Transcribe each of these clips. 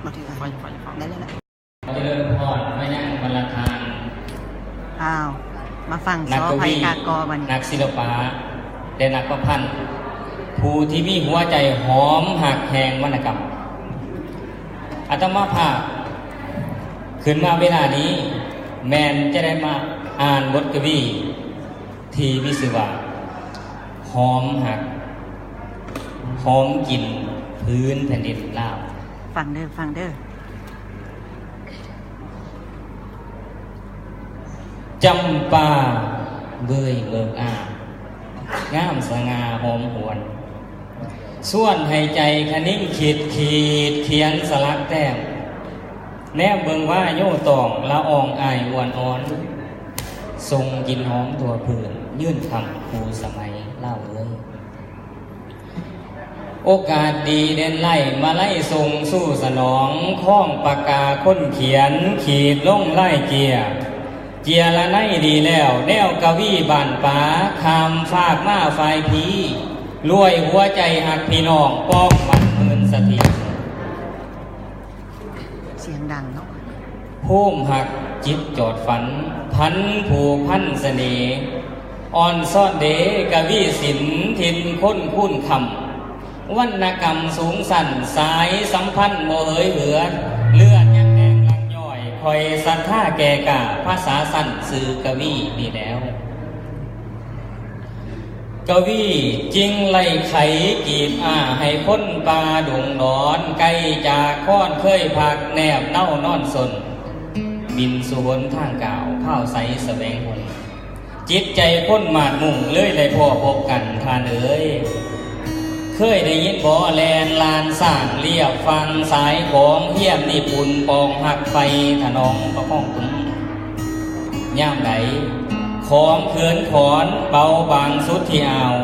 มาถือไฟได้แล้วแหละเจริญพรไม่นั่งบรรทาน อ้าวมาฟังซอไพกากอมันนักศิลปะและนักประพันธ์ผู้ที่มีหัวใจหอมหักแหงวรรณกรรมอาตมาภาพขึ้นมาเวลานี้แมนจะได้มาอ่านบทกวีที่มีชื่อว่าหอมหักหอมกลิ่นพื้นแผ่นดินลาวฟังเด้อจำปาเบยเบิกงามสง่าหอมหวนส่วนให้ใจคนิ่งขีดเขียนสลักแต้มแนบเบิงว่าโยตองละอองอายวนอ่อนทรงกินหอมตัวผื่นยื่นคำครูสมัยเล่าเลยโอกาสดีเด่นไล่มาไล่ทรงสู้สนองข้องปากกาค้นเขียนขีดลงไล่เกียละไนดีแล้วแนวกวีบานป่าคำฝากมาฝ่ายพีรวยหัวใจหักพี่น้องป้องมันเมินสถิตเสียงดังเนาะพุ่มหักจิตจอดฝันพันผูกพันเสน่ห์อ่อนซ่อนเดกวีศิลป์ทินค้นคุ้นคำวรรณกรรมสูงสันสายสัมพันธ์โมเหยเหือเลือดยังแดงลังย่อยคอยสัทธาแก่กาภาษาสั้นสื่อกวีนี่แล้วกวีจริงไล่ไขกีบให้พ้นปลาดงนอนไกลจากค้อนเคยผักแนบเน่านอนสนบินสู่หนทางก่าวข้าวใสแสวงหนจิตใจพ้นหมาดมุ่งเลยได้พ่อพบกันทานเอ๋ยเคยได้ยินบ่อแลนลานสร้างเรียบฟังสายของเฮียมนี่ปุ่นปองหักไฟถนองประคองตุ้มย่ามไหนของเขื่อนขอนเบาบางสุดที่อ่าว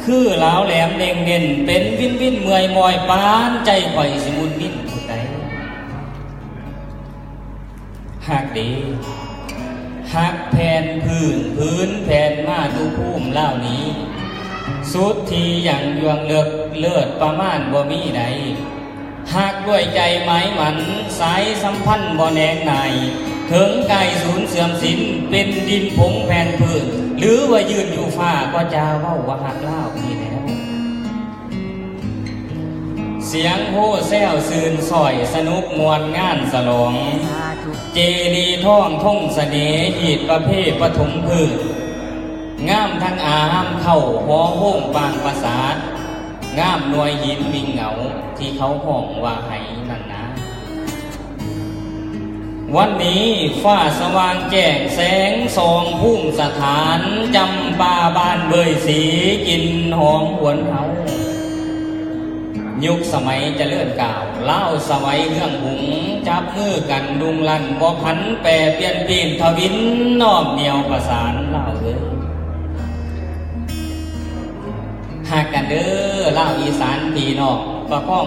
คือเหลาแหลมเน่งเน่นเป็นวินเมื่อยมอยปานใจข่อยสิมุนวินผู้ใดหักดีหักแผ่นพื้นแผ่นมาดูภูมิเล่านี้สุดที่อย่างยวงเลิศประมาณบ่มีใดหักด้วยใจไม้มันสายสัมพันธ์บ่แนงในถึงกายสูญเสื่อมสิ้นเป็นดินผงแผ่นพื้นหรือว่ายืนอยู่ฟ้าก็จะเว้าว่าหักเล่านี่แล้วเสียงโห่แซวซื่นสอยสนุกมวลงานสลองเจดีท่องท่งเสน่ห์หีดประเภทปฐมพืชงามทั้งอามเข้าหอห้องบางประสาทงามหน่วยหินวิ่งเหงาที่เขาห้องว่าไหนั่นนะวันนี้ฟ้าสว่างแจ้งแสงส่องพุ่งสถานจำปาบ้านเบยสีกินหอมหวนเฮายุคสมัยจะเลื่อนก่าวเล่าสวัยเรื่องหุงจับมือกันดุงลันบ่พันแปรเปลี่ยนปีนทวินน้อมเหนียวประสานเล่าหากกันเด้อเล่าอีสานพี่น้องประคอง